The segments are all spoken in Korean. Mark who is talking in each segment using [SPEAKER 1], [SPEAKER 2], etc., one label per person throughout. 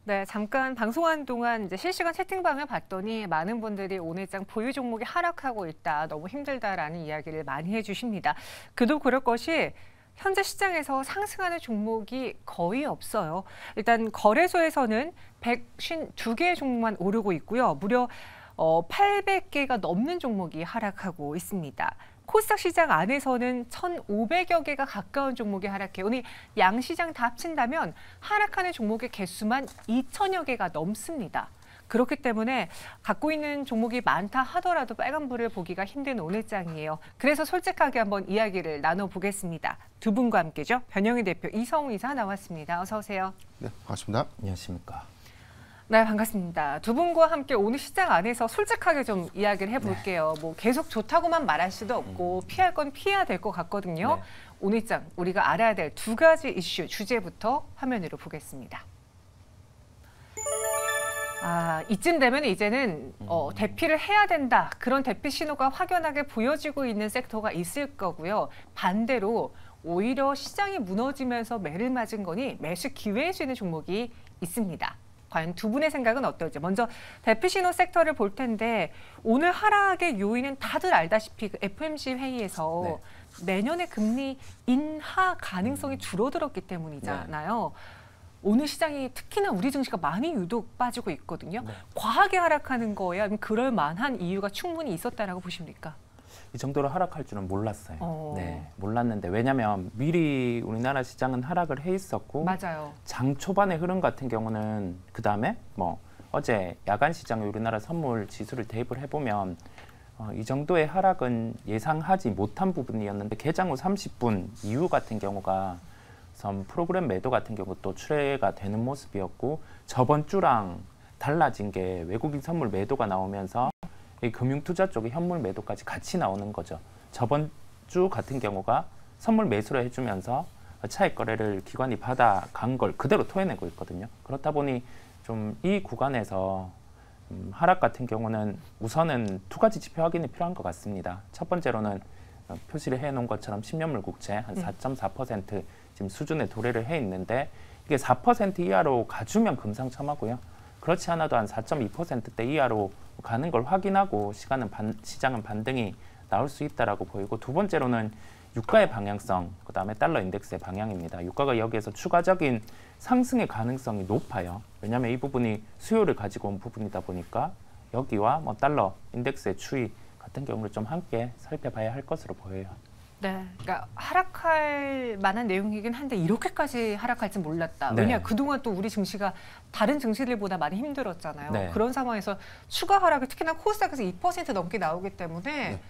[SPEAKER 1] 네, 잠깐 방송한 동안 이제 실시간 채팅방을 봤더니 많은 분들이 오늘장 보유 종목이 하락하고 있다, 너무 힘들다라는 이야기를 많이 해주십니다. 그도 그럴 것이 현재 시장에서 상승하는 종목이 거의 없어요. 일단 거래소에서는 152개의 종목만 오르고 있고요. 무려 800개가 넘는 종목이 하락하고 있습니다. 코스닥 시장 안에서는 1,500여 개가 가까운 종목이 하락해요. 오늘 양시장 다 합친다면 하락하는 종목의 개수만 2,000여 개가 넘습니다. 그렇기 때문에 갖고 있는 종목이 많다 하더라도 빨간불을 보기가 힘든 오늘장이에요. 그래서 솔직하게 한번 이야기를 나눠보겠습니다. 두 분과 함께죠. 변영희 대표, 이성우 이사 나왔습니다. 어서 오세요.
[SPEAKER 2] 네, 반갑습니다.
[SPEAKER 3] 안녕하십니까.
[SPEAKER 1] 네, 반갑습니다. 두 분과 함께 오늘 시장 안에서 솔직하게 좀 이야기를 해볼게요. 네. 뭐 계속 좋다고만 말할 수도 없고 피할 건 피해야 될 것 같거든요. 네. 오늘장 우리가 알아야 될 두 가지 이슈, 주제부터 화면으로 보겠습니다. 이쯤 되면 이제는 대피를 해야 된다. 그런 대피 신호가 확연하게 보여지고 있는 섹터가 있을 거고요. 반대로 오히려 시장이 무너지면서 매를 맞은 거니 매수 기회일 수 있는 종목이 있습니다. 과연 두 분의 생각은 어떨지. 먼저 대피 신호 섹터를 볼 텐데 오늘 하락의 요인은 다들 알다시피 그 FOMC 회의에서 내년에 금리 인하 가능성이 줄어들었기 때문이잖아요. 오늘 시장이 특히나 우리 증시가 많이 유독 빠지고 있거든요. 과하게 하락하는 거에 아니면 그럴 만한 이유가 충분히 있었다라고 보십니까?
[SPEAKER 3] 이 정도로 하락할 줄은 몰랐어요. 네, 몰랐는데 왜냐하면 미리 우리나라 시장은 하락을 해 있었고,
[SPEAKER 1] 맞아요.
[SPEAKER 3] 장 초반의 흐름 같은 경우는 그 다음에 뭐 어제 야간 시장에 우리나라 선물 지수를 대입을 해보면 이 정도의 하락은 예상하지 못한 부분이었는데 개장 후 30분 이후 같은 경우가 선 프로그램 매도 같은 경우 또 출회가 되는 모습이었고, 저번 주랑 달라진 게 외국인 선물 매도가 나오면서 이 금융투자 쪽의 현물 매도까지 같이 나오는 거죠. 저번 주 같은 경우가 선물 매수를 해주면서 차익 거래를 기관이 받아간 걸 그대로 토해내고 있거든요. 그렇다 보니 좀 이 구간에서 하락 같은 경우는 우선은 두 가지 지표 확인이 필요한 것 같습니다. 첫 번째로는 표시를 해놓은 것처럼 10년물 국채 한 4.4% 지금 수준에 도래를 해 있는데, 이게 4% 이하로 가주면 금상첨화고요. 그렇지 않아도 한 4.2%대 이하로 가는 걸 확인하고 시장은 반등이 나올 수 있다라고 보이고, 두 번째로는 유가의 방향성, 그다음에 달러 인덱스의 방향입니다. 유가가 여기에서 추가적인 상승의 가능성이 높아요. 왜냐하면 이 부분이 수요를 가지고 온 부분이다 보니까 여기와 뭐 달러 인덱스의 추이 같은 경우를 좀 함께 살펴봐야 할 것으로 보여요.
[SPEAKER 1] 네, 그러니까 하락할 만한 내용이긴 한데 이렇게까지 하락할 줄 몰랐다. 왜냐, 그동안 또 우리 증시가 다른 증시들보다 많이 힘들었잖아요. 그런 상황에서 추가 하락이 특히나 코스닥에서 2% 넘게 나오기 때문에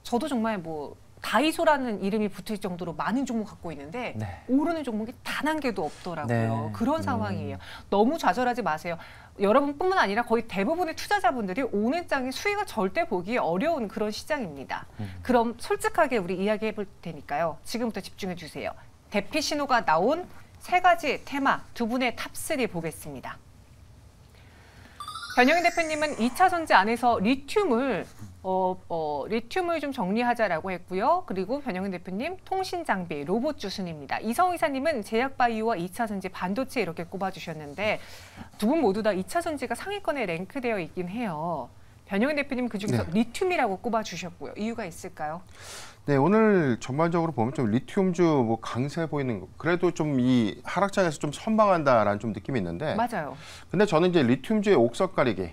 [SPEAKER 1] 저도 정말 뭐 다이소라는 이름이 붙을 정도로 많은 종목 갖고 있는데 오르는 종목이 단 한 개도 없더라고요. 그런 상황이에요. 너무 좌절하지 마세요. 여러분뿐만 아니라 거의 대부분의 투자자분들이 오늘장의 수익을 절대 보기 어려운 그런 시장입니다. 그럼 솔직하게 우리 이야기해 볼 테니까요. 지금부터 집중해 주세요. 대피 신호가 나온 세 가지 테마, 두 분의 탑3 보겠습니다. 변영희 대표님은 2차 전지 안에서 리튬을 좀 정리하자라고 했고요. 그리고 변영희 대표님 통신 장비, 로봇 주순입니다. 이성우 이사님은 제약 바이오와 2차 전지, 반도체 이렇게 꼽아주셨는데 두 분 모두 다 2차 전지가 상위권에 랭크되어 있긴 해요. 변영희 대표님 그중에서 리튬이라고 꼽아주셨고요. 이유가 있을까요?
[SPEAKER 2] 네, 오늘 전반적으로 보면 좀 리튬주 뭐 강세 보이는 거, 그래도 좀 이 하락장에서 좀 선방한다라는 좀 느낌이 있는데,
[SPEAKER 1] 맞아요. 근데
[SPEAKER 2] 저는 이제 리튬주의 옥석 가리기,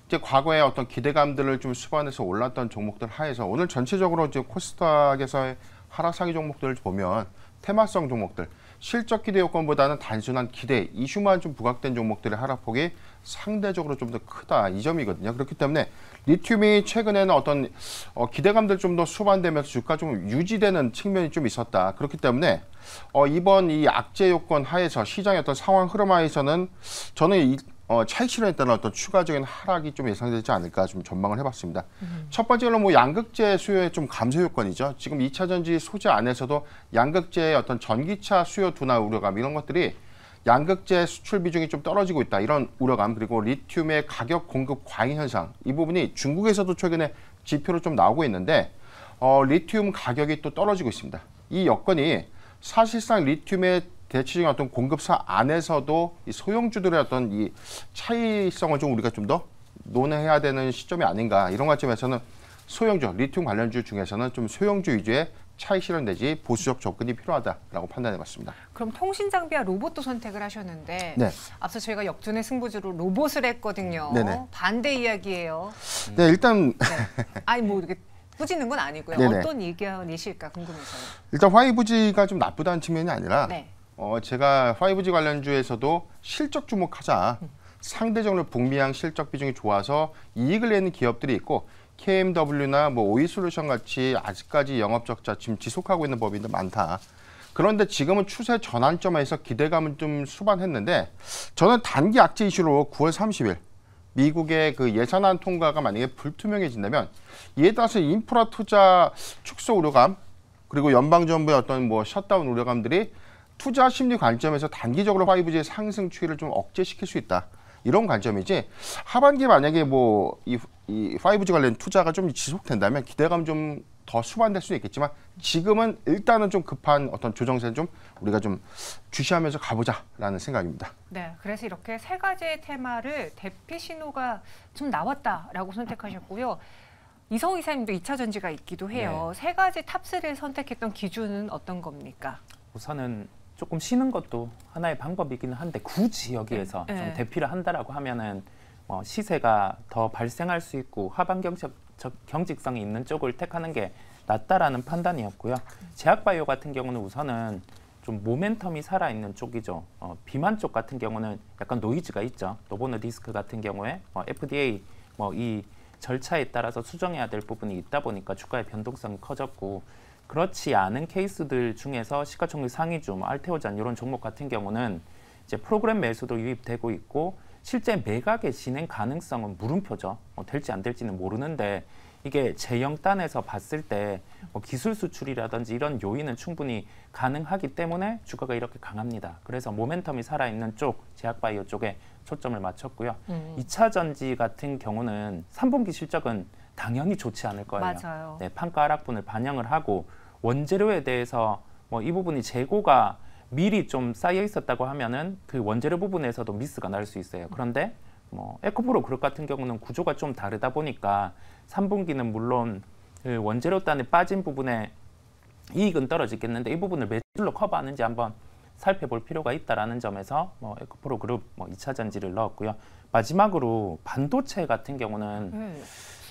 [SPEAKER 2] 이제 과거에 어떤 기대감들을 좀 수반해서 올랐던 종목들 하에서 오늘 전체적으로 이제 코스닥에서의 하락상위 종목들을 보면 테마성 종목들, 실적 기대 요건보다는 단순한 기대, 이슈만 좀 부각된 종목들의 하락폭이 상대적으로 좀 더 크다, 이 점이거든요. 그렇기 때문에 리튬이 최근에는 어떤 기대감들 좀 더 수반되면서 주가 좀 유지되는 측면이 좀 있었다. 그렇기 때문에 이번 이 악재 요건 하에서 시장의 어떤 상황 흐름 하에서는 저는 차익 실현에 따른 어떤 추가적인 하락이 좀 예상되지 않을까 좀 전망을 해봤습니다. 첫 번째로 뭐 양극재 수요의 좀 감소 요건이죠. 지금 2차 전지 소재 안에서도 양극재의 어떤 전기차 수요 둔화 우려감, 이런 것들이 양극재 수출 비중이 좀 떨어지고 있다, 이런 우려감, 그리고 리튬의 가격 공급 과잉 현상, 이 부분이 중국에서도 최근에 지표로 좀 나오고 있는데 리튬 가격이 또 떨어지고 있습니다. 이 여건이 사실상 리튬의 대체적인 어떤 공급사 안에서도 이 소형주들의 어떤 이 차이성을 좀 우리가 좀 더 논해야 되는 시점이 아닌가 이런 관점에서는 소형주, 리튬 관련주 중에서는 좀 소형주 위주의 차익 실현 내지 보수적 접근이 필요하다라고 판단해봤습니다.
[SPEAKER 1] 그럼 통신 장비와 로봇도 선택을 하셨는데
[SPEAKER 2] 네.
[SPEAKER 1] 앞서 저희가 역전의 승부주로 로봇을 했거든요.
[SPEAKER 2] 네네.
[SPEAKER 1] 반대 이야기예요.
[SPEAKER 2] 네, 일단
[SPEAKER 1] 네. 아니 뭐 이렇게 꾸짖는 건 아니고요.
[SPEAKER 2] 네네.
[SPEAKER 1] 어떤 의견이실까 궁금해서요.
[SPEAKER 2] 일단 5G가 좀 나쁘다는 측면이 아니라
[SPEAKER 1] 네.
[SPEAKER 2] 제가 5G 관련주에서도 실적 주목하자. 상대적으로 북미양 실적 비중이 좋아서 이익을 내는 기업들이 있고 KMW나 뭐 오이솔루션 같이 아직까지 영업 적자 지금 지속하고 있는 법인들 많다. 그런데 지금은 추세 전환점에서 기대감은 좀 수반했는데 저는 단기 악재 이슈로 9월 30일 미국의 그 예산안 통과가 만약에 불투명해진다면 이에 따라서 인프라 투자 축소 우려감 그리고 연방정부의 어떤 뭐 셧다운 우려감들이 투자 심리 관점에서 단기적으로 5G의 상승 추이를 좀 억제시킬 수 있다. 이런 관점이지 하반기에 만약에 뭐 이 5G 관련 투자가 좀 지속된다면 기대감 좀 더 수반될 수 있겠지만 지금은 일단은 좀 급한 어떤 조정세는 좀 우리가 좀 주시하면서 가보자라는 생각입니다.
[SPEAKER 1] 네, 그래서 이렇게 세 가지의 테마를 대피 신호가 좀 나왔다라고 선택하셨고요. 이성희 이사님도 2차 전지가 있기도 해요. 세 가지 탑3를 선택했던 기준은 어떤 겁니까?
[SPEAKER 3] 우선은 조금 쉬는 것도 하나의 방법이기는 한데 굳이 여기에서
[SPEAKER 1] 네.
[SPEAKER 3] 좀 대피를 한다라고 하면은 시세가 더 발생할 수 있고 하반 경직성이 있는 쪽을 택하는 게 낫다라는 판단이었고요. 제약바이오 같은 경우는 우선은 좀 모멘텀이 살아있는 쪽이죠. 비만 쪽 같은 경우는 약간 노이즈가 있죠. 노보노디스크 같은 경우에 FDA 이 절차에 따라서 수정해야 될 부분이 있다 보니까 주가의 변동성이 커졌고 그렇지 않은 케이스들 중에서 시가총액 상위주, 알테오잔 이런 종목 같은 경우는 이제 프로그램 매수도 유입되고 있고 실제 매각의 진행 가능성은 물음표죠. 될지 안 될지는 모르는데 이게 제형단에서 봤을 때 기술 수출이라든지 이런 요인은 충분히 가능하기 때문에 주가가 이렇게 강합니다. 그래서 모멘텀이 살아있는 쪽, 제약바이오 쪽에 초점을 맞췄고요. 2차 전지 같은 경우는 3분기 실적은 당연히 좋지 않을 거예요.
[SPEAKER 1] 맞아요.
[SPEAKER 3] 네, 판가 하락분을 반영을 하고 원재료에 대해서 이 부분이 재고가 미리 좀 쌓여 있었다고 하면은 그 원재료 부분에서도 미스가 날 수 있어요. 그런데 에코프로 그룹 같은 경우는 구조가 좀 다르다 보니까 3분기는 물론 그 원재료 단에 빠진 부분에 이익은 떨어지겠는데 이 부분을 매출로 커버하는지 한번 살펴볼 필요가 있다라는 점에서 에코프로 그룹 2차 전지를 넣었고요. 마지막으로 반도체 같은 경우는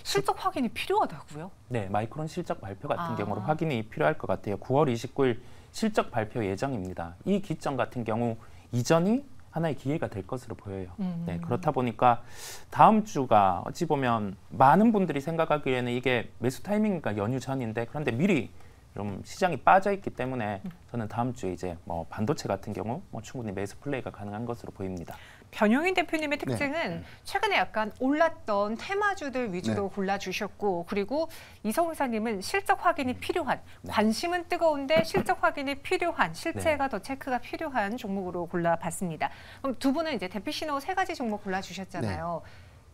[SPEAKER 1] 실적 확인이 필요하다고요?
[SPEAKER 3] 네, 마이크론 실적 발표 같은 경우로 확인이 필요할 것 같아요. 9월 29일 실적 발표 예정입니다. 이 기점 같은 경우 이전이 하나의 기회가 될 것으로 보여요. 네, 그렇다 보니까 다음 주가 어찌 보면 많은 분들이 생각하기에는 이게 매수 타이밍이니까 연휴 전인데 그런데 미리 좀 시장이 빠져 있기 때문에 저는 다음 주에 이제 반도체 같은 경우 충분히 매수 플레이가 가능한 것으로 보입니다.
[SPEAKER 1] 변용인 대표님의 특징은 최근에 약간 올랐던 테마주들 위주로 골라주셨고 그리고 이성우 이사님은 실적 확인이 필요한 관심은 뜨거운데 실적 확인이 필요한 실체가 더 체크가 필요한 종목으로 골라봤습니다. 그럼 두 분은 이제 대피 신호 세 가지 종목 골라주셨잖아요.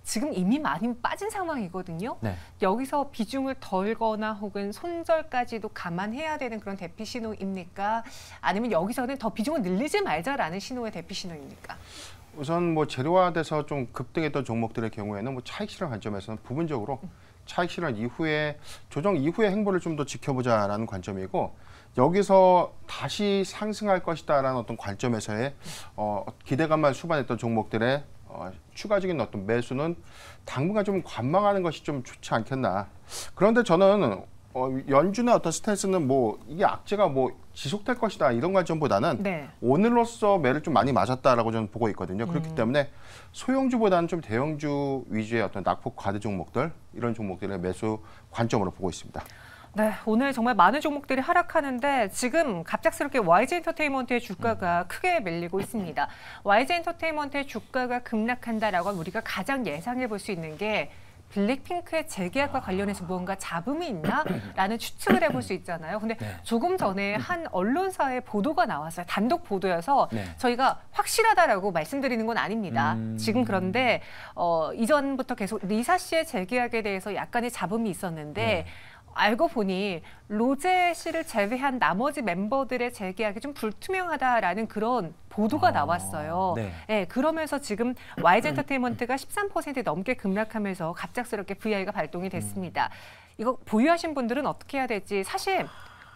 [SPEAKER 1] 지금 이미 많이 빠진 상황이거든요. 여기서 비중을 덜거나 혹은 손절까지도 감안해야 되는 그런 대피 신호입니까? 아니면 여기서는 더 비중을 늘리지 말자라는 신호의 대피 신호입니까?
[SPEAKER 2] 우선 뭐 재료화돼서 좀 급등했던 종목들의 경우에는 뭐 차익 실현 관점에서는 부분적으로 차익 실현 이후에 조정 이후의 행보를 좀 더 지켜보자라는 관점이고 여기서 다시 상승할 것이다라는 어떤 관점에서의 기대감만 수반했던 종목들의 추가적인 어떤 매수는 당분간 좀 관망하는 것이 좀 좋지 않겠나. 그런데 저는 연준의 어떤 스탠스는 이게 악재가 지속될 것이다 이런 관점보다는 오늘로써 매를 좀 많이 맞았다라고 저는 보고 있거든요. 그렇기 때문에 소형주보다는 좀 대형주 위주의 어떤 낙폭 과대 종목들 이런 종목들의 매수 관점으로 보고 있습니다.
[SPEAKER 1] 네, 오늘 정말 많은 종목들이 하락하는데 지금 갑작스럽게 YG엔터테인먼트의 주가가 크게 밀리고 있습니다. YG엔터테인먼트의 주가가 급락한다라고 하면 우리가 가장 예상해 볼 수 있는 게 블랙핑크의 재계약과 관련해서 무언가 잡음이 있나? 라는 추측을 해볼 수 있잖아요. 근데 조금 전에 한 언론사의 보도가 나왔어요. 단독 보도여서 저희가 확실하다라고 말씀드리는 건 아닙니다. 지금 그런데 이전부터 계속 리사 씨의 재계약에 대해서 약간의 잡음이 있었는데 알고 보니 로제 씨를 제외한 나머지 멤버들의 재계약이 좀 불투명하다라는 그런 보도가 나왔어요.
[SPEAKER 3] 네.
[SPEAKER 1] 네, 그러면서 지금 YG 엔터테인먼트가 13% 넘게 급락하면서 갑작스럽게 VI가 발동이 됐습니다. 이거 보유하신 분들은 어떻게 해야 될지 사실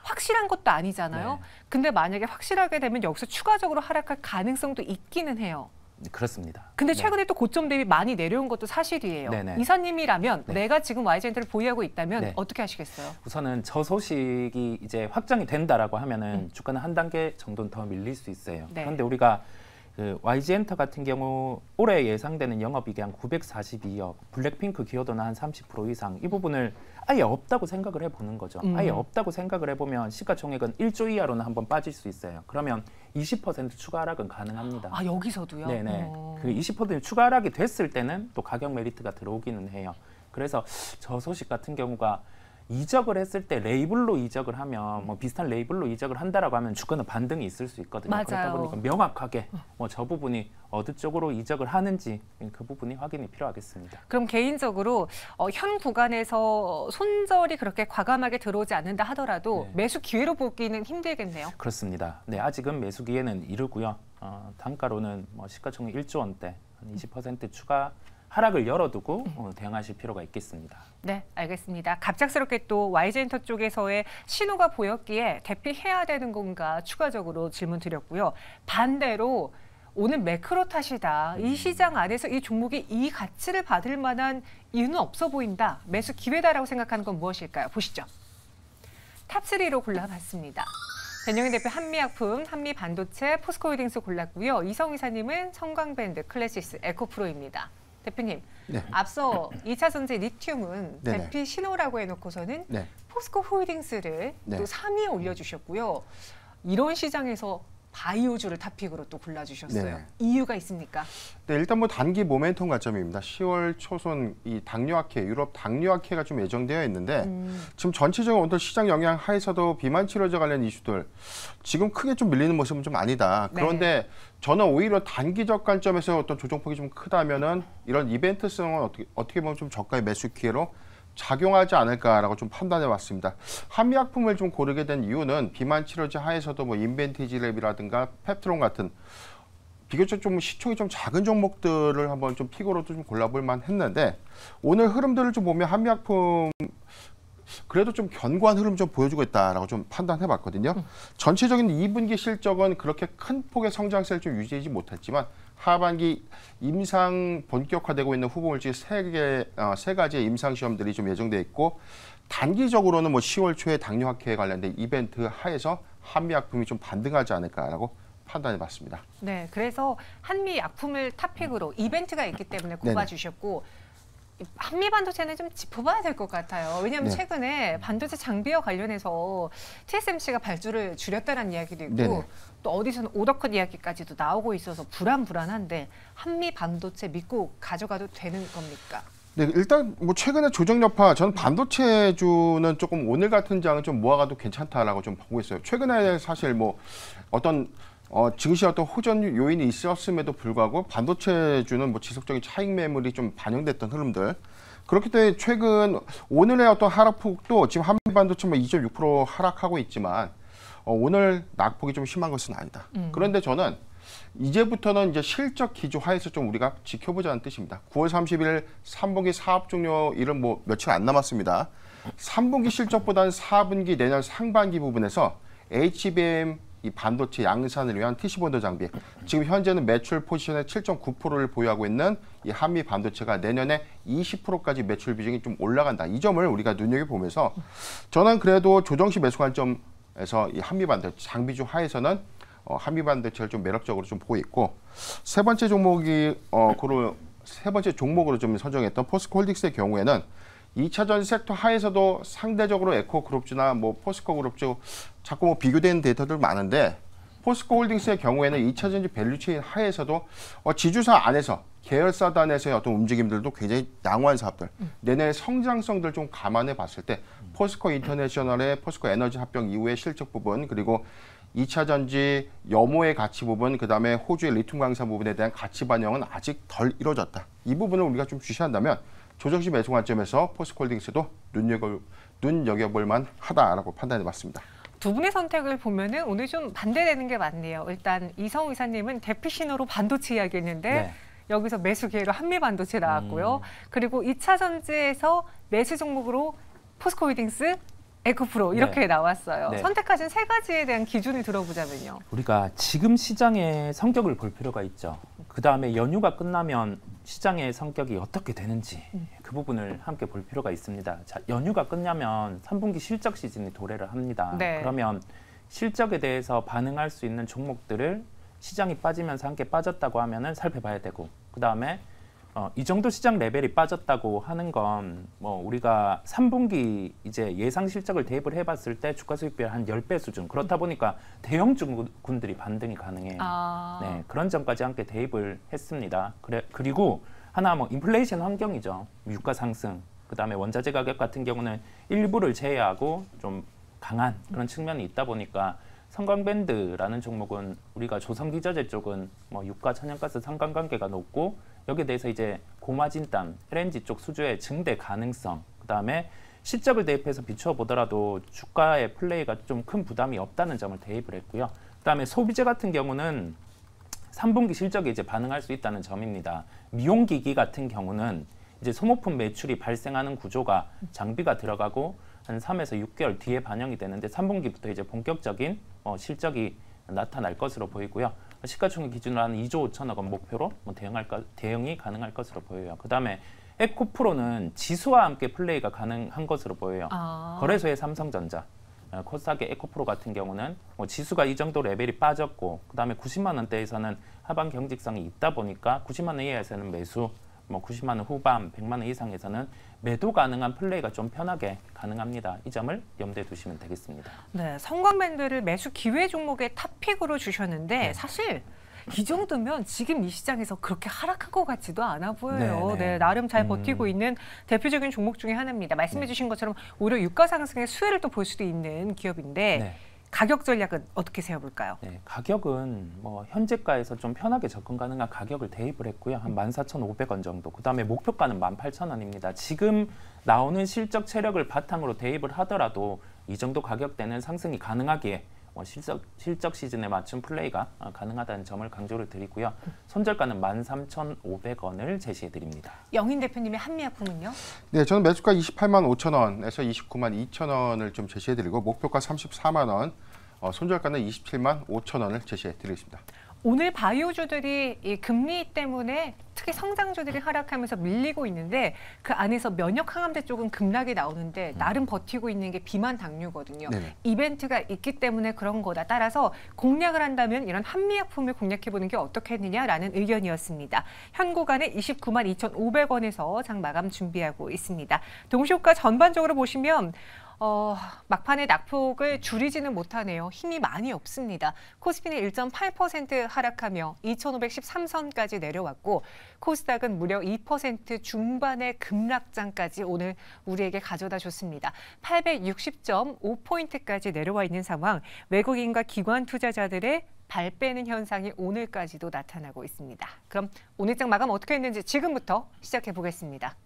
[SPEAKER 1] 확실한 것도 아니잖아요.
[SPEAKER 3] 네.
[SPEAKER 1] 근데 만약에 확실하게 되면 여기서 추가적으로 하락할 가능성도 있기는 해요.
[SPEAKER 3] 그렇습니다.
[SPEAKER 1] 근데
[SPEAKER 3] 네.
[SPEAKER 1] 최근에 또 고점 대비 많이 내려온 것도 사실이에요.
[SPEAKER 3] 네네.
[SPEAKER 1] 이사님이라면
[SPEAKER 3] 네.
[SPEAKER 1] 내가 지금 YG엔터를 보유하고 있다면
[SPEAKER 3] 네.
[SPEAKER 1] 어떻게 하시겠어요?
[SPEAKER 3] 우선은 저 소식이 이제 확정이 된다라고 하면은 주가는 한 단계 정도는 더 밀릴 수 있어요.
[SPEAKER 1] 네.
[SPEAKER 3] 그런데 우리가 그 YG엔터 같은 경우 올해 예상되는 영업이익이 한 942억, 블랙핑크 기여도는 한 30% 이상, 이 부분을 아예 없다고 생각을 해보는 거죠. 아예 없다고 생각을 해보면 시가총액은 1조 이하로는 한번 빠질 수 있어요. 그러면 20% 추가 하락은 가능합니다.
[SPEAKER 1] 아, 여기서도요?
[SPEAKER 3] 네네. 그 20% 추가 하락이 됐을 때는 또 가격 메리트가 들어오기는 해요. 그래서 저 소식 같은 경우가 이적을 했을 때 레이블로 이적을 하면 뭐 비슷한 레이블로 이적을 한다라고 하면 주가는 반등이 있을 수 있거든요.
[SPEAKER 1] 맞아요.
[SPEAKER 3] 그렇다 보니까 명확하게 뭐 저 부분이 어느 쪽으로 이적을 하는지 그 부분이 확인이 필요하겠습니다.
[SPEAKER 1] 그럼 개인적으로 현 구간에서 손절이 그렇게 과감하게 들어오지 않는다 하더라도
[SPEAKER 3] 네.
[SPEAKER 1] 매수 기회로 보기는 힘들겠네요.
[SPEAKER 3] 그렇습니다. 네, 아직은 매수 기회는 이르고요. 단가로는 뭐 시가총액 1조 원대 한 20% 추가 하락을 열어두고 대응하실 필요가 있겠습니다.
[SPEAKER 1] 네, 알겠습니다. 갑작스럽게 또 YG엔터 쪽에서의 신호가 보였기에 대피해야 되는 건가 추가적으로 질문 드렸고요. 반대로 오늘 매크로 탓이다. 이 시장 안에서 이 종목이 이 가치를 받을 만한 이유는 없어 보인다. 매수 기회다라고 생각하는 건 무엇일까요? 보시죠. 탑3로 골라봤습니다. 변영인 대표 한미약품, 한미반도체, 포스코홀딩스 골랐고요. 이성 이사님은 성광밴드, 클래시스, 에코프로입니다. 대표님,
[SPEAKER 2] 네.
[SPEAKER 1] 앞서 2차 전지 리튬은
[SPEAKER 2] 네네.
[SPEAKER 1] 대피 신호라고 해놓고서는
[SPEAKER 2] 네.
[SPEAKER 1] 포스코홀딩스를
[SPEAKER 2] 네.
[SPEAKER 1] 또 3위에 올려주셨고요. 이런 시장에서 바이오주를 탑픽으로 또 골라주셨어요.
[SPEAKER 2] 네.
[SPEAKER 1] 이유가 있습니까?
[SPEAKER 2] 네, 일단 뭐 단기 모멘텀 관점입니다. 10월 초순 이 당뇨학회, 유럽 당뇨학회가 좀 예정되어 있는데 지금 전체적인 오늘 시장 영향 하에서도 비만 치료제 관련 이슈들 지금 크게 좀 밀리는 모습은 좀 아니다.
[SPEAKER 1] 네.
[SPEAKER 2] 그런데 저는 오히려 단기적 관점에서 어떤 조정폭이 좀 크다면은 이런 이벤트성은 어떻게 보면 좀 저가의 매수 기회로 작용하지 않을까라고 좀 판단해 봤습니다. 한미약품을 좀 고르게 된 이유는 비만 치료제 하에서도 뭐 인벤티지랩이라든가 펩트론 같은 비교적 좀 시총이 좀 작은 종목들을 한번 좀 픽으로도 좀 골라볼 만했는데 오늘 흐름들을 좀 보면 한미약품 그래도 좀 견고한 흐름 좀 보여주고 있다라고 좀 판단해 봤거든요. 전체적인 2분기 실적은 그렇게 큰 폭의 성장세를 좀 유지하지 못했지만 하반기 임상 본격화되고 있는 후보물질 세 가지의 임상 시험들이 좀 예정돼 있고 단기적으로는 뭐 10월 초에 당뇨학회에 관련된 이벤트 하에서 한미약품이 좀 반등하지 않을까라고 판단해 봤습니다.
[SPEAKER 1] 네, 그래서 한미약품을 탑픽으로 이벤트가 있기 때문에 꼽아주셨고 한미반도체는 좀 짚어봐야 될 것 같아요. 왜냐하면
[SPEAKER 2] 네.
[SPEAKER 1] 최근에 반도체 장비와 관련해서 TSMC가 발주를 줄였다는 이야기도 있고
[SPEAKER 2] 네네.
[SPEAKER 1] 또 어디서는 오더컷 이야기까지도 나오고 있어서 불안한데 한미반도체 믿고 가져가도 되는 겁니까?
[SPEAKER 2] 네, 일단 뭐 최근에 조정 여파, 저는 반도체주는 조금 오늘 같은 장은 좀 모아가도 괜찮다라고 좀 보고 있어요. 최근에 사실 뭐 어떤 증시 어떤 호전 요인이 있었음에도 불구하고 반도체주는 뭐 지속적인 차익 매물이 좀 반영됐던 흐름들. 그렇기 때문에 최근 오늘의 어떤 하락폭도 지금 한미반도체 뭐 2.6% 하락하고 있지만 오늘 낙폭이 좀 심한 것은 아니다. 그런데 저는 이제부터는 이제 실적 기조 하에서 좀 우리가 지켜보자는 뜻입니다. 9월 30일 3분기 사업 종료일은 뭐 며칠 안 남았습니다. 3분기 실적보다는 4분기 내년 상반기 부분에서 HBM 이 반도체 양산을 위한 TC본드 장비, 지금 현재는 매출 포지션의 7.9%를 보유하고 있는 이 한미 반도체가 내년에 20%까지 매출 비중이 좀 올라간다. 이 점을 우리가 눈여겨보면서 저는 그래도 조정시 매수 관점에서 이 한미 반도체 장비주 하에서는 한미 반도체를 좀 매력적으로 좀 보고 있고 세 번째 종목으로 좀 선정했던 포스코홀딩스의 경우에는 2차 전지 섹터 하에서도 상대적으로 에코그룹주나 뭐 포스코그룹주 자꾸 뭐 비교되는 데이터들 많은데 포스코홀딩스의 경우에는 2차 전지 밸류체인 하에서도 지주사 안에서 계열사단에서의 어떤 움직임들도 굉장히 양호한 사업들 내년의 성장성들 좀 감안해 봤을 때 포스코 인터내셔널의 포스코 에너지 합병 이후의 실적 부분 그리고 2차 전지 염호의 가치 부분, 그다음에 호주의 리튬 광산 부분에 대한 가치 반영은 아직 덜 이루어졌다. 이 부분을 우리가 좀 주시한다면 조정시 매수 관점에서 포스코홀딩스도 눈여겨볼만 하다라고 판단해봤습니다.
[SPEAKER 1] 두 분의 선택을 보면은 오늘 좀 반대되는 게 많네요. 일단 이성우 이사님은 대피 신호로 반도체 이야기했는데
[SPEAKER 3] 네.
[SPEAKER 1] 여기서 매수 기회로 한미반도체 나왔고요. 그리고 2차 전지에서 매수 종목으로 포스코홀딩스, 에코프로 이렇게
[SPEAKER 3] 네.
[SPEAKER 1] 나왔어요.
[SPEAKER 3] 네.
[SPEAKER 1] 선택하신 세 가지에 대한 기준을 들어보자면요.
[SPEAKER 3] 우리가 지금 시장의 성격을 볼 필요가 있죠. 그 다음에 연휴가 끝나면 시장의 성격이 어떻게 되는지 그 부분을 함께 볼 필요가 있습니다. 자, 연휴가 끝나면 3분기 실적 시즌이 도래를 합니다.
[SPEAKER 1] 네.
[SPEAKER 3] 그러면 실적에 대해서 반응할 수 있는 종목들을 시장이 빠지면서 함께 빠졌다고 하면은 살펴봐야 되고, 그 다음에 이 정도 시장 레벨이 빠졌다고 하는 건 뭐 우리가 3분기 이제 예상 실적을 대입을 해봤을 때 주가 수익비율 한 10배 수준. 그렇다 보니까 대형 주군들이 반등이 가능해요. 네, 그런 점까지 함께 대입을 했습니다. 그리고 하나 뭐 인플레이션 환경이죠. 유가 상승, 그다음에 원자재 가격 같은 경우는 일부를 제외하고 좀 강한 그런 측면이 있다 보니까 성광밴드라는 종목은 우리가 조선기저제 쪽은 뭐 유가, 천연가스 상관관계가 높고 여기에 대해서 이제 고마진단, LNG 쪽 수주의 증대 가능성, 그다음에 실적을 대입해서 비추어 보더라도 주가의 플레이가 좀 큰 부담이 없다는 점을 대입을 했고요. 그다음에 소비재 같은 경우는 3분기 실적에 이제 반응할 수 있다는 점입니다. 미용기기 같은 경우는 이제 소모품 매출이 발생하는 구조가 장비가 들어가고 한 3에서 6개월 뒤에 반영이 되는데 3분기부터 이제 본격적인 실적이 나타날 것으로 보이고요. 시가총액 기준으로 한 2조 5천억 원 목표로 대응이 가능할 것으로 보여요. 그다음에 에코프로는 지수와 함께 플레이가 가능한 것으로 보여요. 거래소의 삼성전자, 코스닥의 에코프로 같은 경우는 지수가 이 정도 레벨이 빠졌고, 그다음에 90만 원대에서는 하방 경직성이 있다 보니까 90만 원 이하에서는 매수, 90만 원 후반, 100만 원 이상에서는 매도 가능한 플레이가 좀 편하게 가능합니다. 이 점을 염두에 두시면 되겠습니다.
[SPEAKER 1] 네, 성광밴드를 매수 기회 종목의 탑픽으로 주셨는데
[SPEAKER 3] 네.
[SPEAKER 1] 사실 이 정도면 지금 이 시장에서 그렇게 하락한 것 같지도 않아 보여요.
[SPEAKER 3] 네, 네.
[SPEAKER 1] 네, 나름 잘 버티고 있는 대표적인 종목 중에 하나입니다. 말씀해 주신 것처럼 오히려 유가 상승의 수혜를 또 볼 수도 있는 기업인데
[SPEAKER 3] 네.
[SPEAKER 1] 가격 전략은 어떻게 세워볼까요?
[SPEAKER 3] 네, 가격은 뭐 현재가에서 좀 편하게 접근 가능한 가격을 대입을 했고요. 한 14,500원 정도. 그다음에 목표가는 18,000원입니다. 지금 나오는 실적 체력을 바탕으로 대입을 하더라도 이 정도 가격대는 상승이 가능하기에 실적 시즌에 맞춘 플레이가 가능하다는 점을 강조를 드리고요. 손절가는 13,500원을 제시해 드립니다.
[SPEAKER 1] 영인 대표님의 한미약품은요?
[SPEAKER 2] 네, 저는 매수가 28만 5천 원에서 29만 2천 원을 좀 제시해드리고 목표가 34만 원, 손절가는 27만 5천 원을 제시해드리겠습니다.
[SPEAKER 1] 오늘 바이오주들이 이 금리 때문에 특히 성장주들이 하락하면서 밀리고 있는데 그 안에서 면역 항암제 쪽은 급락이 나오는데 나름 버티고 있는 게 비만 당류거든요.
[SPEAKER 2] 네네.
[SPEAKER 1] 이벤트가 있기 때문에 그런 거다. 따라서 공략을 한다면 이런 한미약품을 공략해보는 게 어떻겠느냐라는 의견이었습니다. 현 구간에 29만 2,500원에서 장 마감 준비하고 있습니다. 동시효과 전반적으로 보시면 막판에 낙폭을 줄이지는 못하네요. 힘이 많이 없습니다. 코스피는 1.8% 하락하며 2,513선까지 내려왔고 코스닥은 무려 2% 중반의 급락장까지 오늘 우리에게 가져다 줬습니다. 860.5포인트까지 내려와 있는 상황, 외국인과 기관 투자자들의 발 빼는 현상이 오늘까지도 나타나고 있습니다. 그럼 오늘 장 마감 어떻게 했는지 지금부터 시작해 보겠습니다.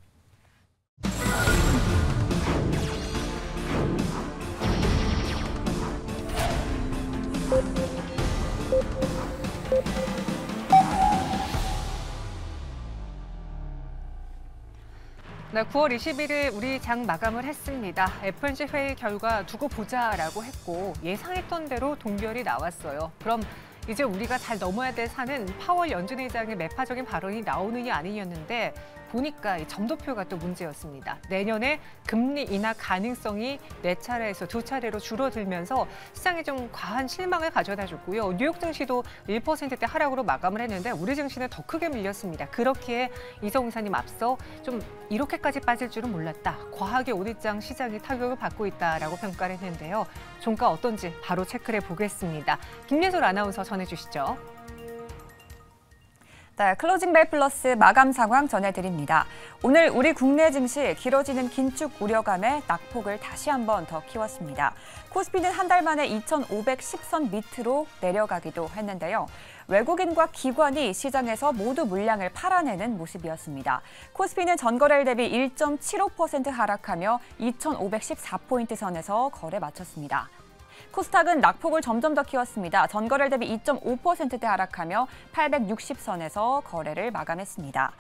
[SPEAKER 1] 네, 9월 21일 우리 장 마감을 했습니다. FOMC 회의 결과 두고 보자라고 했고 예상했던 대로 동결이 나왔어요. 그럼 이제 우리가 잘 넘어야 될 산은 파월 연준 의장의 매파적인 발언이 나오느냐 아니냐였는데 보니까 이 점도표가 또 문제였습니다. 내년에 금리 인하 가능성이 4차례에서 2차례로 줄어들면서 시장에 좀 과한 실망을 가져다 줬고요. 뉴욕 증시도 1%대 하락으로 마감을 했는데 우리 증시는 더 크게 밀렸습니다. 그렇기에 이성우 이사님 앞서 좀 이렇게까지 빠질 줄은 몰랐다. 과하게 오늘장 시장이 타격을 받고 있다라고 평가를 했는데요. 종가 어떤지 바로 체크를 해보겠습니다. 김예솔 아나운서 전해주시죠.
[SPEAKER 4] 네, 클로징벨 플러스 마감 상황 전해드립니다. 오늘 우리 국내 증시 길어지는 긴축 우려감에 낙폭을 다시 한번 더 키웠습니다. 코스피는 한 달 만에 2,510선 밑으로 내려가기도 했는데요. 외국인과 기관이 시장에서 모두 물량을 팔아내는 모습이었습니다. 코스피는 전거래일 대비 1.75% 하락하며 2,514포인트 선에서 거래 마쳤습니다. 코스닥은 낙폭을 점점 더 키웠습니다. 전거래일 대비 2.5%대 하락하며 860선에서 거래를 마감했습니다.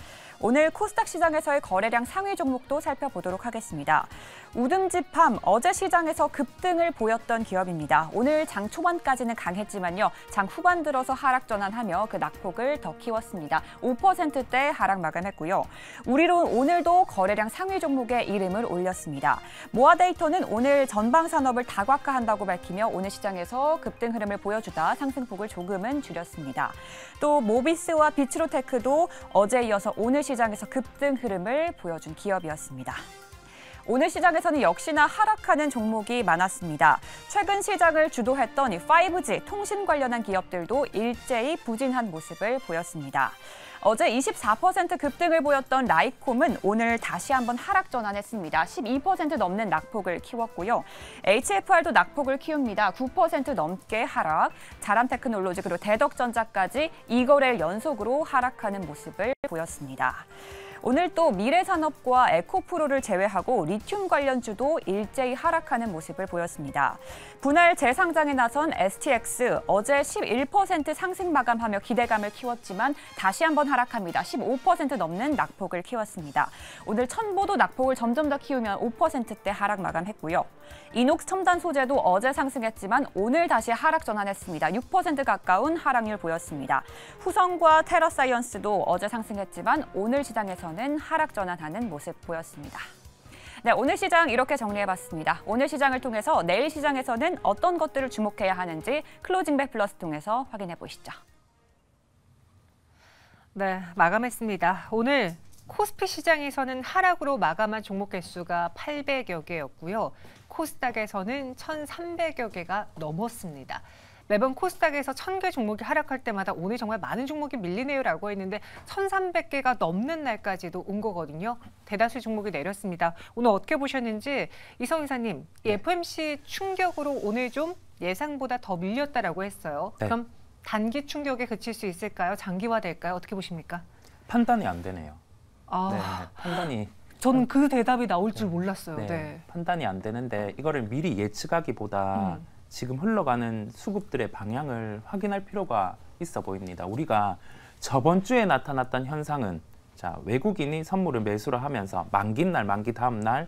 [SPEAKER 4] 오늘 코스닥 시장에서의 거래량 상위 종목도 살펴보도록 하겠습니다. 우듬지팜, 어제 시장에서 급등을 보였던 기업입니다. 오늘 장 초반까지는 강했지만요. 장 후반 들어서 하락 전환하며 그 낙폭을 더 키웠습니다. 5%대 하락 마감했고요. 우리론 오늘도 거래량 상위 종목에 이름을 올렸습니다. 모아데이터는 오늘 전방산업을 다각화한다고 밝히며 오늘 시장에서 급등 흐름을 보여주다 상승폭을 조금은 줄였습니다. 또 모비스와 비츠로테크도 어제 이어서 오늘 시장에서 급등 흐름을 보여준 기업이었습니다. 오늘 시장에서는 역시나 하락하는 종목이 많았습니다. 최근 시장을 주도했던 5G 통신 관련한 기업들도 일제히 부진한 모습을 보였습니다. 어제 24% 급등을 보였던 라이콤은 오늘 다시 한번 하락 전환했습니다. 12% 넘는 낙폭을 키웠고요. HFR도 낙폭을 키웁니다. 9% 넘게 하락. 자람테크놀로지 그리고 대덕전자까지 2거래일 연속으로 하락하는 모습을 보였습니다. 오늘 또 미래산업과 에코프로를 제외하고 리튬 관련주도 일제히 하락하는 모습을 보였습니다. 분할 재상장에 나선 STX 어제 11% 상승 마감하며 기대감을 키웠지만 다시 한번 하락합니다. 15% 넘는 낙폭을 키웠습니다. 오늘 첨보도 낙폭을 점점 더 키우며 5%대 하락 마감했고요. 이녹스 첨단 소재도 어제 상승했지만 오늘 다시 하락 전환했습니다. 6% 가까운 하락률 보였습니다. 후성과 테라사이언스도 어제 상승했지만 오늘 시장에서는 하락 전환하는 모습 보였습니다. 네, 오늘 시장 이렇게 정리해봤습니다. 오늘 시장을 통해서 내일 시장에서는 어떤 것들을 주목해야 하는지 클로징벨 플러스 통해서 확인해 보시죠.
[SPEAKER 1] 네, 마감했습니다. 오늘 코스피 시장에서는 하락으로 마감한 종목 개수가 800여 개였고요. 코스닥에서는 1,300여 개가 넘었습니다. 매번 코스닥에서 1,000개 종목이 하락할 때마다 오늘 정말 많은 종목이 밀리네요라고 했는데 1,300개가 넘는 날까지도 온 거거든요. 대다수 종목이 내렸습니다. 오늘 어떻게 보셨는지 이성 이사님, FOMC 충격으로 오늘 좀 예상보다 더 밀렸다라고 했어요.
[SPEAKER 3] 네.
[SPEAKER 1] 그럼 단기 충격에 그칠 수 있을까요? 장기화될까요? 어떻게 보십니까?
[SPEAKER 3] 판단이 안 되네요.
[SPEAKER 1] 아,
[SPEAKER 3] 네, 판단이
[SPEAKER 1] 저는 그 대답이 나올 줄 몰랐어요.
[SPEAKER 3] 네,
[SPEAKER 1] 네.
[SPEAKER 3] 판단이 안 되는데 이거를 미리 예측하기보다 지금 흘러가는 수급들의 방향을 확인할 필요가 있어 보입니다. 우리가 저번 주에 나타났던 현상은 자, 외국인이 선물을 매수를 하면서 만기 날, 만기 다음 날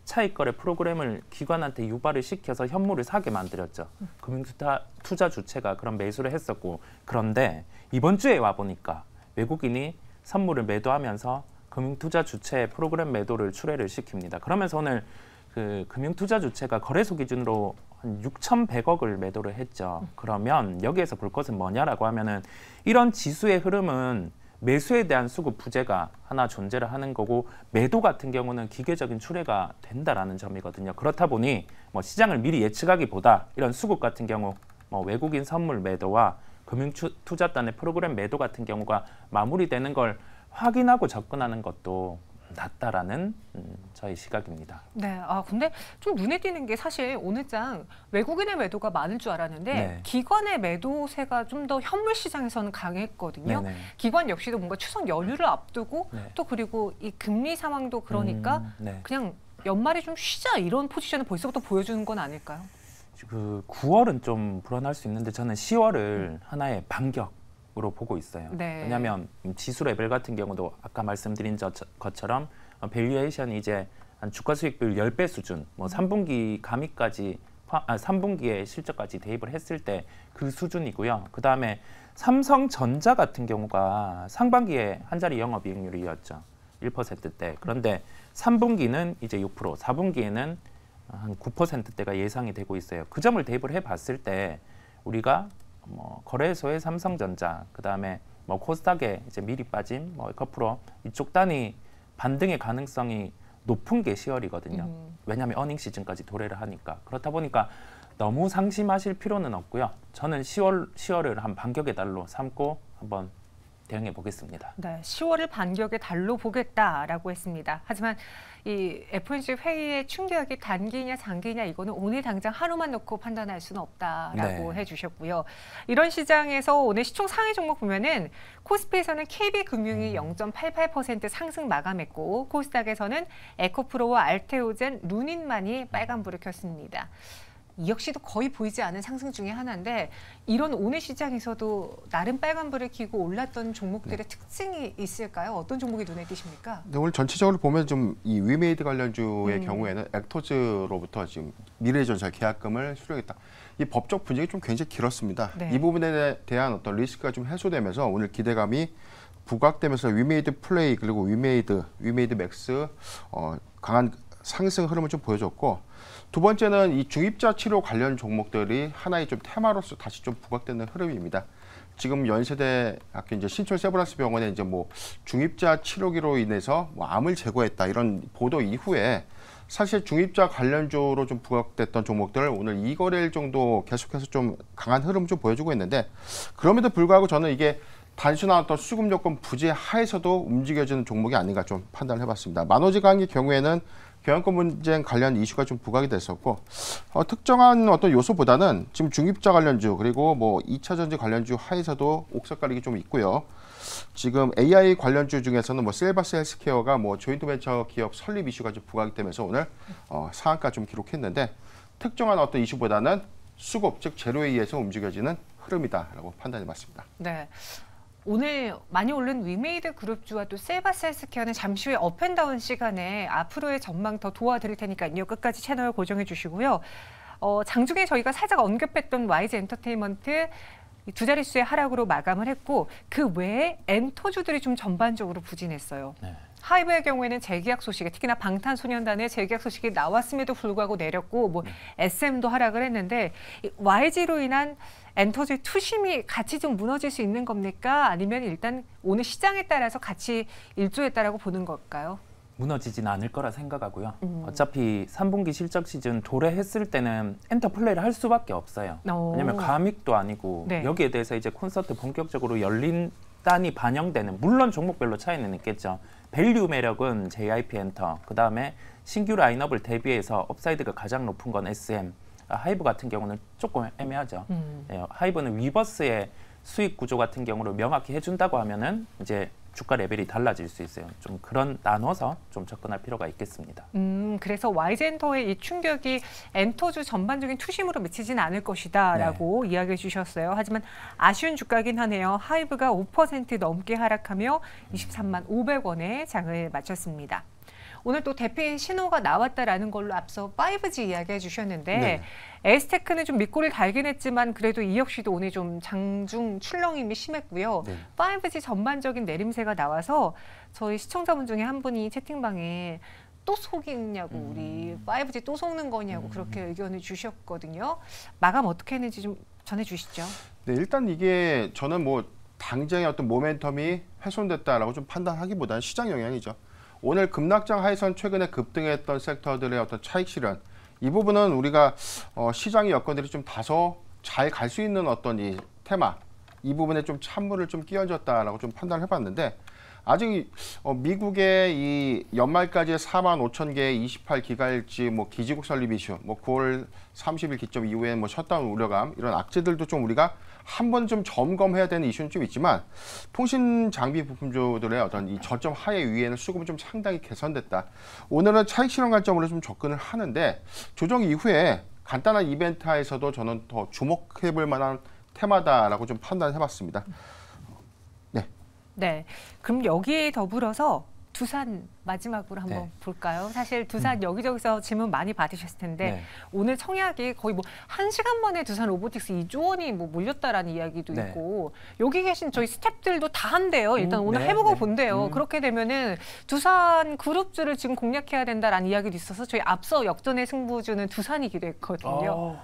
[SPEAKER 3] 차익거래 프로그램을 기관한테 유발을 시켜서 현물을 사게 만들었죠. 금융투자 주체가 그런 매수를 했었고, 그런데 이번 주에 와보니까 외국인이 선물을 매도하면서 금융투자 주체 프로그램 매도를 출회를 시킵니다. 그러면서 오늘 그 금융투자 주체가 거래소 기준으로 한 6,100억을 매도를 했죠. 그러면 여기에서 볼 것은 뭐냐라고 하면은 이런 지수의 흐름은 매수에 대한 수급 부재가 하나 존재를 하는 거고 매도 같은 경우는 기계적인 출회가 된다라는 점이거든요. 그렇다 보니 뭐 시장을 미리 예측하기보다 이런 수급 같은 경우 뭐 외국인 선물 매도와 금융투자단의 프로그램 매도 같은 경우가 마무리되는 걸 확인하고 접근하는 것도 낫다라는 저희 시각입니다.
[SPEAKER 1] 네, 근데 좀 눈에 띄는 게 사실 오늘장 외국인의 매도가 많을 줄 알았는데
[SPEAKER 3] 네.
[SPEAKER 1] 기관의 매도세가 좀 더 현물 시장에서는 강했거든요.
[SPEAKER 3] 네네.
[SPEAKER 1] 기관 역시도 뭔가 추석 연휴를 앞두고
[SPEAKER 3] 네.
[SPEAKER 1] 또 그리고 이 금리 상황도 그러니까
[SPEAKER 3] 네.
[SPEAKER 1] 그냥 연말에 좀 쉬자 이런 포지션을 벌써부터 보여주는 건 아닐까요?
[SPEAKER 3] 그 9월은 좀 불안할 수 있는데 저는 10월을 하나의 반격으로 보고 있어요.
[SPEAKER 1] 네.
[SPEAKER 3] 왜냐하면 지수 레벨 같은 경우도 아까 말씀드린 것처럼 밸류에이션이 이제 한 주가 수익률 10배 수준, 뭐 3분기 가미까지 3분기에 실적까지 대입을 했을 때 그 수준이고요. 그 다음에 삼성전자 같은 경우가 상반기에 한 자리 영업이익률이었죠. 1%대. 그런데 3분기는 이제 6%, 4분기에는 한 9%대가 예상이 되고 있어요. 그 점을 대입을 해봤을 때 우리가 뭐 거래소의 삼성전자, 그 다음에 뭐 코스닥에 이제 미리 빠진 뭐 에코프로 이쪽 단위 반등의 가능성이 높은 게 10월이거든요. 왜냐하면 어닝 시즌까지 도래를 하니까. 그렇다 보니까 너무 상심하실 필요는 없고요. 저는 10월을 한 반격의 달로 삼고 한번 대응해 보겠습니다.
[SPEAKER 1] 네, 10월을 반격의 달로 보겠다라고 했습니다. 하지만 이 FOMC 회의의 충격이 단기냐 장기냐 이거는 오늘 당장 하루만 놓고 판단할 수는 없다라고
[SPEAKER 3] 네.
[SPEAKER 1] 해주셨고요. 이런 시장에서 오늘 시총 상위 종목 보면은 코스피에서는 KB금융이 0.88% 상승 마감했고 코스닥에서는 에코프로와 알테오젠, 루닛만이 빨간불을 켰습니다. 이 역시도 거의 보이지 않은 상승 중에 하나인데 이런 오늘 시장에서도 나름 빨간불을 켜고 올랐던 종목들의 특징이 있을까요? 어떤 종목이 눈에 띄십니까?
[SPEAKER 2] 네, 오늘 전체적으로 보면 좀 이 위메이드 관련주의 경우에는 액터즈로부터 지금 미래전설 계약금을 수령했다. 이 법적 분쟁이 좀 굉장히 길었습니다.
[SPEAKER 1] 네.
[SPEAKER 2] 이 부분에 대한 어떤 리스크가 좀 해소되면서 오늘 기대감이 부각되면서 위메이드 플레이 그리고 위메이드 맥스 강한 상승 흐름을 좀 보여줬고 두 번째는 이 중입자 치료 관련 종목들이 하나의 좀 테마로서 다시 좀 부각되는 흐름입니다. 지금 연세대 학교 이제 신촌 세브란스 병원에 이제 뭐 중입자 치료기로 인해서 뭐 암을 제거했다 이런 보도 이후에 사실 중입자 관련주로 좀 부각됐던 종목들 오늘 2거래일 정도 계속해서 좀 강한 흐름 좀 보여주고 있는데 그럼에도 불구하고 저는 이게 단순한 어떤 수급 요건 부재 하에서도 움직여지는 종목이 아닌가 좀 판단을 해봤습니다. 만호지강의 경우에는 경영권 분쟁 관련 이슈가 좀 부각이 됐었고 특정한 어떤 요소보다는 지금 중입자 관련주 그리고 뭐 2차 전지 관련주 하에서도 옥석 가리기 좀 있고요. 지금 AI 관련주 중에서는 뭐 셀바스 헬스케어가 뭐 조인트 벤처 기업 설립 이슈가 좀 부각이 되면서 오늘 상한가 좀 기록했는데 특정한 어떤 이슈보다는 수급 즉 재료에 의해서 움직여지는 흐름이다라고 판단해봤습니다.
[SPEAKER 1] 네. 오늘 많이 오른 위메이드 그룹주와 또 셀바스 헬스케어는 잠시 후에 업앤다운 시간에 앞으로의 전망 더 도와드릴 테니까요. 끝까지 채널 고정해 주시고요. 장중에 저희가 살짝 언급했던 YG 엔터테인먼트 두 자릿수의 하락으로 마감을 했고 그 외에 엔터주들이 좀 전반적으로 부진했어요.
[SPEAKER 3] 네.
[SPEAKER 1] 하이브의 경우에는 재계약 소식이 특히나 방탄소년단의 재계약 소식이 나왔음에도 불구하고 내렸고 뭐 SM도 하락을 했는데 YG로 인한 엔터주의 투심이 같이 좀 무너질 수 있는 겁니까? 아니면 일단 오늘 시장에 따라서 같이 일조했다라고 보는 걸까요?
[SPEAKER 3] 무너지진 않을 거라 생각하고요. 어차피 3분기 실적 시즌 도래했을 때는 엔터 플레이를 할 수밖에 없어요. 왜냐면 가믹도 아니고
[SPEAKER 1] 네.
[SPEAKER 3] 여기에 대해서 이제 콘서트 본격적으로 열린다니 반영되는 물론 종목별로 차이는 있겠죠. 밸류 매력은 JYP 엔터, 그 다음에 신규 라인업을 대비해서 업사이드가 가장 높은 건 SM, 하이브 같은 경우는 조금 애매하죠. 네, 하이브는 위버스의 수익 구조 같은 경우를 명확히 해준다고 하면은 이제 주가 레벨이 달라질 수 있어요. 좀 그런 나눠서 좀 접근할 필요가 있겠습니다.
[SPEAKER 1] 그래서 YG엔터의 이 충격이 엔터주 전반적인 투심으로 미치진 않을 것이다라고 이야기해 주셨어요. 하지만 아쉬운 주가긴 하네요. 하이브가 5% 넘게 하락하며 23만 500원에 장을 마쳤습니다. 오늘 또 대피 신호가 나왔다라는 걸로 앞서 5G 이야기해 주셨는데
[SPEAKER 2] 네.
[SPEAKER 1] 에스테크는 좀 밑골을 달긴 했지만 그래도 이 역시도 오늘 좀 장중 출렁임이 심했고요.
[SPEAKER 2] 네.
[SPEAKER 1] 5G 전반적인 내림세가 나와서 저희 시청자분 중에 한 분이 채팅방에 또 속이냐고 우리 5G 또 속는 거냐고 그렇게 의견을 주셨거든요. 마감 어떻게 했는지 좀 전해주시죠.
[SPEAKER 2] 네, 일단 이게 저는 뭐 당장의 어떤 모멘텀이 훼손됐다라고 좀 판단하기보다는 시장 영향이죠. 오늘 급락장 하에선 최근에 급등했던 섹터들의 어떤 차익 실현 이 부분은 우리가 시장의 여건들이 좀 다소 잘 갈 수 있는 어떤 이 테마 이 부분에 좀 찬물을 좀 끼얹었다라고 좀 판단을 해봤는데 아직 미국의 이 연말까지의 4만 5천 개의 28기가일지 뭐 기지국 설립 이슈, 뭐 9월 30일 기점 이후에 뭐 셧다운 우려감 이런 악재들도 좀 우리가 한 번 좀 점검해야 되는 이슈는 좀 있지만 통신 장비 부품주들의 어떤 이 저점 하에 위에는 수급은 좀 상당히 개선됐다. 오늘은 차익 실현 관점으로 좀 접근을 하는데 조정 이후에 간단한 이벤트에서도 저는 더 주목해볼 만한 테마다라고 좀 판단해봤습니다.
[SPEAKER 1] 네, 그럼 여기에 더불어서 두산 마지막으로 한번
[SPEAKER 3] 네.
[SPEAKER 1] 볼까요? 사실 두산 여기저기서 질문 많이 받으셨을 텐데
[SPEAKER 3] 네.
[SPEAKER 1] 오늘 청약이 거의 뭐 1시간 만에 두산 로보틱스 2조 원이 뭐 몰렸다라는 이야기도
[SPEAKER 3] 네.
[SPEAKER 1] 있고 여기 계신 저희 스태프들도 다 한대요. 일단 오늘
[SPEAKER 3] 네,
[SPEAKER 1] 해보고
[SPEAKER 3] 네.
[SPEAKER 1] 본대요. 그렇게 되면은 두산 그룹주를 지금 공략해야 된다라는 이야기도 있어서 저희 앞서 역전의 승부주는 두산이기도 했거든요.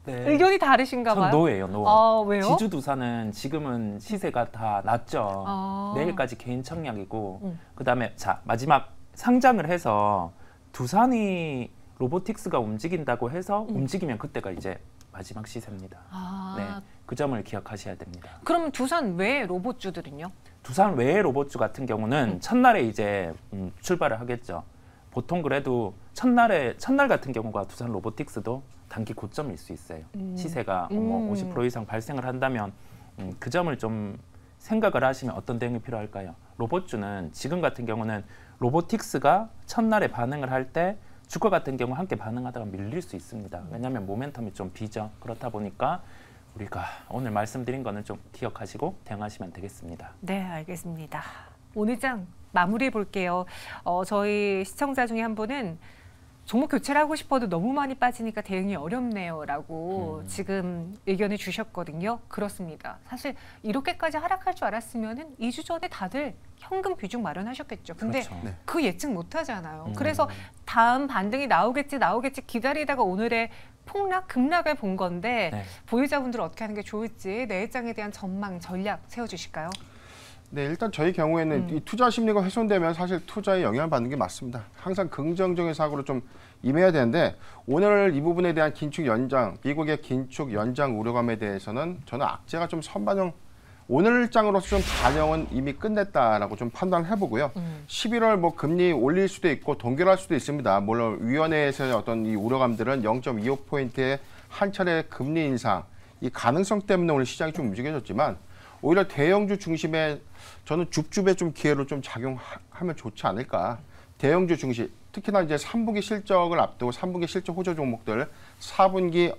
[SPEAKER 3] 네.
[SPEAKER 1] 의견이 다르신가 봐요?
[SPEAKER 3] 전 노예요, 노.
[SPEAKER 1] 아, 왜요?
[SPEAKER 3] 지주 두산은 지금은 시세가 다 낮죠.
[SPEAKER 1] 아.
[SPEAKER 3] 내일까지 개인 청약이고 그다음에 자 마지막 상장을 해서 두산이 로보틱스가 움직인다고 해서 움직이면 그때가 이제 마지막 시세입니다.
[SPEAKER 1] 아,
[SPEAKER 3] 네, 그 점을 기억하셔야 됩니다.
[SPEAKER 1] 그럼 두산 외 로봇주들은요?
[SPEAKER 3] 두산 외의 로봇주 같은 경우는 첫날에 이제 출발을 하겠죠. 보통 그래도 첫날 같은 경우가 두산 로보틱스도 단기 고점일 수 있어요. 시세가 뭐 50% 이상 발생을 한다면 그 점을 좀 생각을 하시면 어떤 대응이 필요할까요? 로봇주는 지금 같은 경우는 로보틱스가 첫날에 반응을 할 때 주가 같은 경우 함께 반응하다가 밀릴 수 있습니다. 왜냐하면 모멘텀이 좀 비죠. 그렇다 보니까 우리가 오늘 말씀드린 거는 좀 기억하시고 대응하시면 되겠습니다.
[SPEAKER 1] 네, 알겠습니다. 오늘 장 마무리해 볼게요. 저희 시청자 중에 한 분은 종목 교체를 하고 싶어도 너무 많이 빠지니까 대응이 어렵네요라고 지금 의견을 주셨거든요. 그렇습니다. 사실 이렇게까지 하락할 줄 알았으면은 2주 전에 다들 현금 비중 마련하셨겠죠. 근데
[SPEAKER 3] 그렇죠.
[SPEAKER 2] 네.
[SPEAKER 1] 그 예측 못 하잖아요. 그래서 다음 반등이 나오겠지 기다리다가 오늘의 급락을 본 건데
[SPEAKER 3] 네.
[SPEAKER 1] 보유자분들은 어떻게 하는 게 좋을지 내일장에 대한 전망, 전략 세워주실까요?
[SPEAKER 2] 네, 일단 저희 경우에는 이 투자 심리가 훼손되면 사실 투자에 영향을 받는 게 맞습니다. 항상 긍정적인 사고로 좀 임해야 되는데 오늘 이 부분에 대한 긴축 연장, 미국의 긴축 연장 우려감에 대해서는 저는 악재가 좀 선반영, 오늘 장으로서 좀 반영은 이미 끝냈다라고 좀 판단을 해보고요. 11월 뭐 금리 올릴 수도 있고 동결할 수도 있습니다. 물론 위원회에서의 어떤 이 우려감들은 0.25포인트의 한 차례 금리 인상, 이 가능성 때문에 오늘 시장이 좀 움직여졌지만 오히려 대형주 중심의 저는 줍줍에 좀 기회로 좀 작용하면 좋지 않을까. 대형주 중심, 특히나 이제 3분기 실적을 앞두고 3분기 실적 호조 종목들, 4분기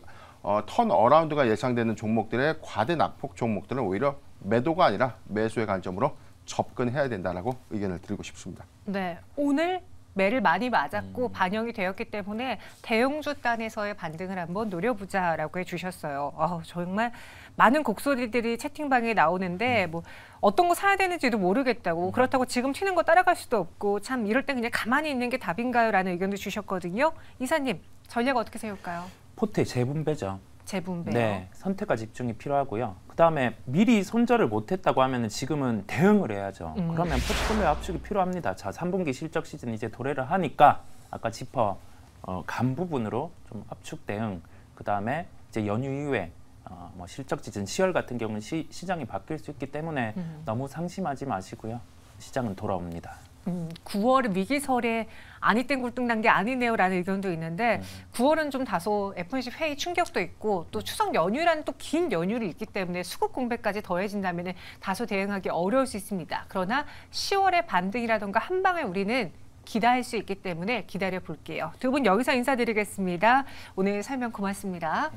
[SPEAKER 2] 턴 어라운드가 예상되는 종목들의 과대 낙폭 종목들은 오히려 매도가 아니라 매수의 관점으로 접근해야 된다라고 의견을 드리고 싶습니다.
[SPEAKER 1] 네, 오늘 매를 많이 맞았고 반영이 되었기 때문에 대형주 단에서의 반등을 한번 노려보자라고 해주셨어요. 정말 많은 곡소리들이 채팅방에 나오는데 뭐 어떤 거 사야 되는지도 모르겠다고 그렇다고 지금 튀는 거 따라갈 수도 없고 참 이럴 때 그냥 가만히 있는 게 답인가요? 라는 의견도 주셨거든요. 이사님, 전략 어떻게 세울까요?
[SPEAKER 3] 포트의 재분배죠.
[SPEAKER 1] 재분배요.
[SPEAKER 3] 네, 선택과 집중이 필요하고요. 그다음에 미리 손절을 못했다고 하면은 지금은 대응을 해야죠. 그러면 포트폴리오 압축이 필요합니다. 자, 3분기 실적 시즌 이제 도래를 하니까 아까 간 부분으로 좀 압축 대응. 그다음에 이제 연휴 이후에 뭐 실적 시즌 10월 같은 경우는 시장이 바뀔 수 있기 때문에 너무 상심하지 마시고요. 시장은 돌아옵니다.
[SPEAKER 1] 9월은 위기설에 아니 땡굴뚱 난 게 아니네요라는 의견도 있는데 9월은 좀 다소 FOMC 회의 충격도 있고 또 추석 연휴라는 또 긴 연휴를 있기 때문에 수급 공백까지 더해진다면 다소 대응하기 어려울 수 있습니다. 그러나 10월의 반등이라던가 한 방을 우리는 기대할 수 있기 때문에 기다려 볼게요. 두 분 여기서 인사드리겠습니다. 오늘 설명 고맙습니다.